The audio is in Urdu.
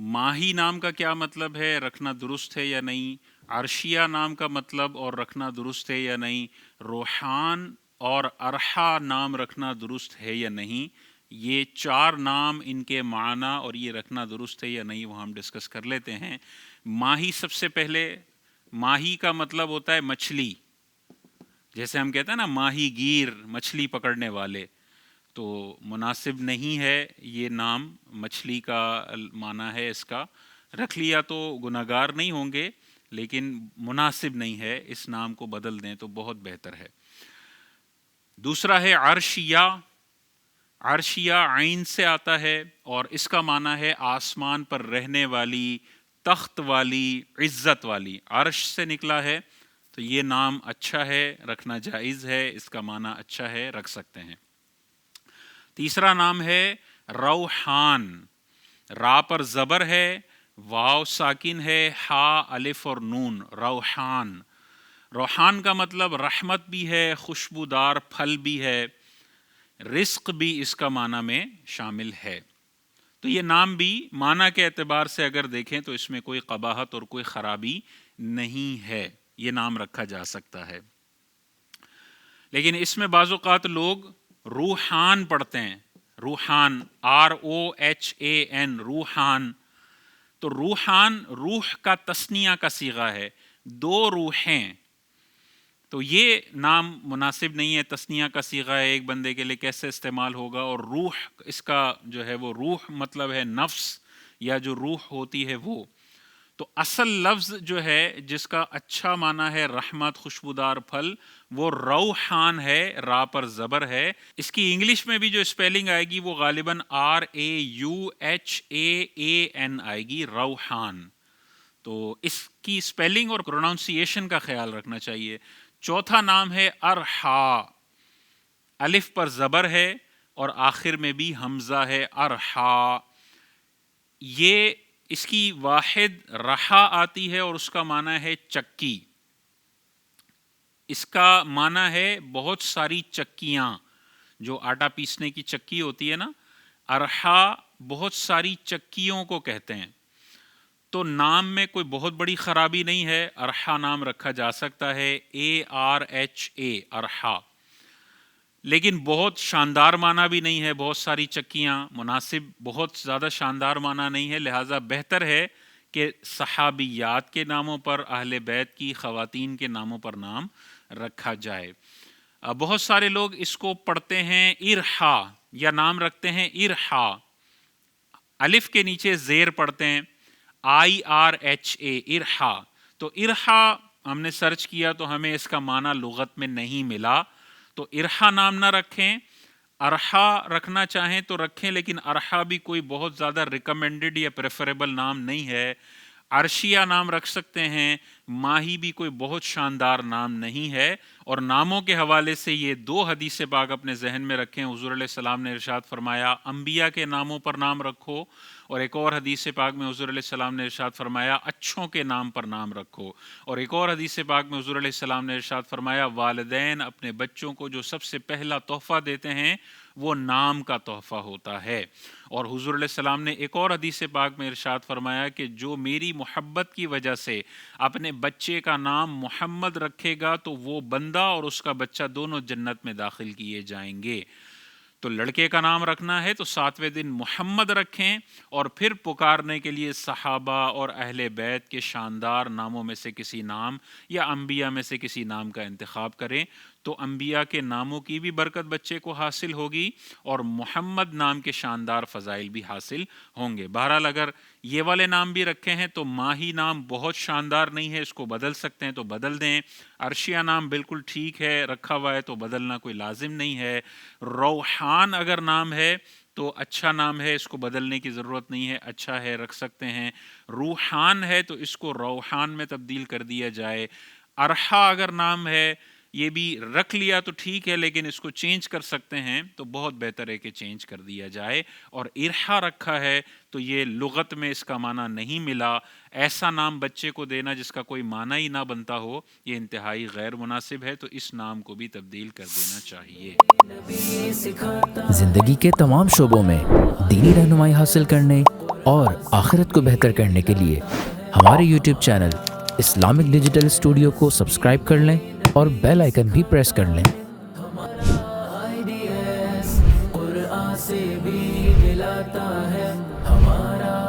ماہی نام کا کیا مطلب ہے، رکھنا درست ہے یا نہیں؟ عرشیہ نام کا مطلب اور رکھنا درست ہے یا نہیں؟ روحان اور ارحا نام رکھنا درست ہے یا نہیں؟ یہ 4 نام، ان کے معنی اور یہ رکھنا درست ہے یا نہیں وہ ہم ڈسکس کر لیتے ہیں۔ ماہی، سب سے پہلے ماہی کا مطلب ہوتا ہے مچھلی، جیسے ہم کہتے ہیں نا ماہی گیر، مچھلی پکڑنے والے، تو مناسب نہیں ہے یہ نام، مچھلی کا معنی ہے اس کا۔ رکھ لیا تو گناہگار نہیں ہوں گے، لیکن مناسب نہیں ہے، اس نام کو بدل دیں تو بہت بہتر ہے۔ دوسرا ہے عرشیہ۔ عرشیہ عین سے آتا ہے اور اس کا معنی ہے آسمان پر رہنے والی، تخت والی، عزت والی، عرش سے نکلا ہے، تو یہ نام اچھا ہے، رکھنا جائز ہے، اس کا معنی اچھا ہے، رکھ سکتے ہیں۔ تیسرا نام ہے روحان۔ را پر زبر ہے، واو ساکن ہے، ہا الف اور نون، روحان۔ روحان کا مطلب رحمت بھی ہے، خوشبودار پھل بھی ہے، رزق بھی اس کا معنی میں شامل ہے۔ تو یہ نام بھی معنی کے اعتبار سے اگر دیکھیں تو اس میں کوئی قباحت اور کوئی خرابی نہیں ہے، یہ نام رکھا جا سکتا ہے۔ لیکن اس میں بعض اوقات لوگ روحان پڑھتے ہیں، روحان، ROHAN، روحان۔ تو روحان روح کا تثنیہ کا صیغہ ہے، 2 روحیں، تو یہ نام مناسب نہیں ہے، تثنیہ کا صیغہ ہے، ایک بندے کے لیے کیسے استعمال ہوگا؟ اور روح اس کا جو ہے وہ روح مطلب ہے نفس یا جو روح ہوتی ہے وہ، تو اصل لفظ جو ہے جس کا اچھا معنی ہے رحمت، خوشبودار پھل، وہ روحان ہے، را پر زبر ہے۔ اس کی انگلش میں بھی جو اسپیلنگ آئے گی وہ غالباً RAUHAAN آئے گی، روحان۔ تو اس کی اسپیلنگ اور پروناؤنسیشن کا خیال رکھنا چاہیے۔ چوتھا نام ہے ارحا، الف پر زبر ہے اور آخر میں بھی حمزہ ہے، ارحا۔ یہ اس کی واحد رہا آتی ہے اور اس کا معنی ہے چکی۔ اس کا معنی ہے بہت ساری چکیاں، جو آٹا پیسنے کی چکی ہوتی ہے نا، ارحا بہت ساری چکیوں کو کہتے ہیں۔ تو نام میں کوئی بہت بڑی خرابی نہیں ہے، ارحا نام رکھا جا سکتا ہے، ARHA، ارحا۔ لیکن بہت شاندار معنی بھی نہیں ہے، بہت ساری چکیاں، مناسب بہت زیادہ شاندار معنی نہیں ہے، لہٰذا بہتر ہے کہ صحابیات کے ناموں پر، اہل بیت کی خواتین کے ناموں پر نام رکھا جائے۔ بہت سارے لوگ اس کو پڑھتے ہیں ارحا، یا نام رکھتے ہیں ارحا، الف کے نیچے زیر پڑھتے ہیں IRHA، ارحا۔ تو ارحا ہم نے سرچ کیا تو ہمیں اس کا معنی لغت میں نہیں ملا، تو ارحا نام نہ رکھیں، ارحا رکھنا چاہیں تو رکھیں، لیکن ارحا بھی کوئی بہت زیادہ ریکمینڈڈ یا پریفریبل نام نہیں ہے۔ عرشیہ نام رکھ سکتے ہیں، ماہی بھی کوئی بہت شاندار نام نہیں ہے۔ اور ناموں کے حوالے سے یہ 2 حدیث پاک اپنے ذہن میں رکھیں۔ حضور علیہ السلام نے ارشاد فرمایا انبیاء کے ناموں پر نام رکھو، اور ایک اور حدیث پاک میں حضور علیہ السلام نے ارشاد فرمایا اچھوں کے نام پر نام رکھو، اور ایک اور حدیث پاک میں حضور علیہ السلام نے ارشاد فرمایا والدین اپنے بچوں کو جو سب سے پہلا تحفہ دیتے ہیں وہ نام کا تحفہ ہوتا ہے۔ اور حضور علیہ السلام نے ایک اور حدیث پاک میں ارشاد فرمایا کہ جو میری محبت کی وجہ سے اپنے بچے کا نام محمد رکھے گا تو وہ بندہ اور اس کا بچہ دونوں جنت میں داخل کیے جائیں گے۔ تو لڑکے کا نام رکھنا ہے تو 7ویں دن محمد رکھیں، اور پھر پکارنے کے لیے صحابہ اور اہل بیت کے شاندار ناموں میں سے کسی نام یا انبیاء میں سے کسی نام کا انتخاب کریں، تو انبیاء کے ناموں کی بھی برکت بچے کو حاصل ہوگی اور محمد نام کے شاندار فضائل بھی حاصل ہوں گے۔ بہرحال اگر یہ والے نام بھی رکھے ہیں تو ماہی نام بہت شاندار نہیں ہے، اس کو بدل سکتے ہیں تو بدل دیں۔ عرشیہ نام بالکل ٹھیک ہے، رکھا ہوا ہے تو بدلنا کوئی لازم نہیں ہے۔ روحان اگر نام ہے تو اچھا نام ہے، اس کو بدلنے کی ضرورت نہیں ہے، اچھا ہے، رکھ سکتے ہیں۔ روحان ہے تو اس کو روحان میں تبدیل کر دیا جائے۔ ارحا اگر نام ہے یہ بھی رکھ لیا تو ٹھیک ہے، لیکن اس کو چینج کر سکتے ہیں تو بہت بہتر ہے کہ چینج کر دیا جائے۔ اور ارحا رکھا ہے تو یہ لغت میں اس کا معنی نہیں ملا، ایسا نام بچے کو دینا جس کا کوئی معنی ہی نہ بنتا ہو، یہ انتہائی غیر مناسب ہے، تو اس نام کو بھی تبدیل کر دینا چاہیے۔ زندگی کے تمام شعبوں میں دینی رہنمائی حاصل کرنے اور آخرت کو بہتر کرنے کے لیے ہمارے YouTube channel Islamic digital studio کو سبسکرائب کر لیں اور بیل آئیکن بھی پریس کر لیں۔ قرآن سے بھی ملاتا ہے ہمارا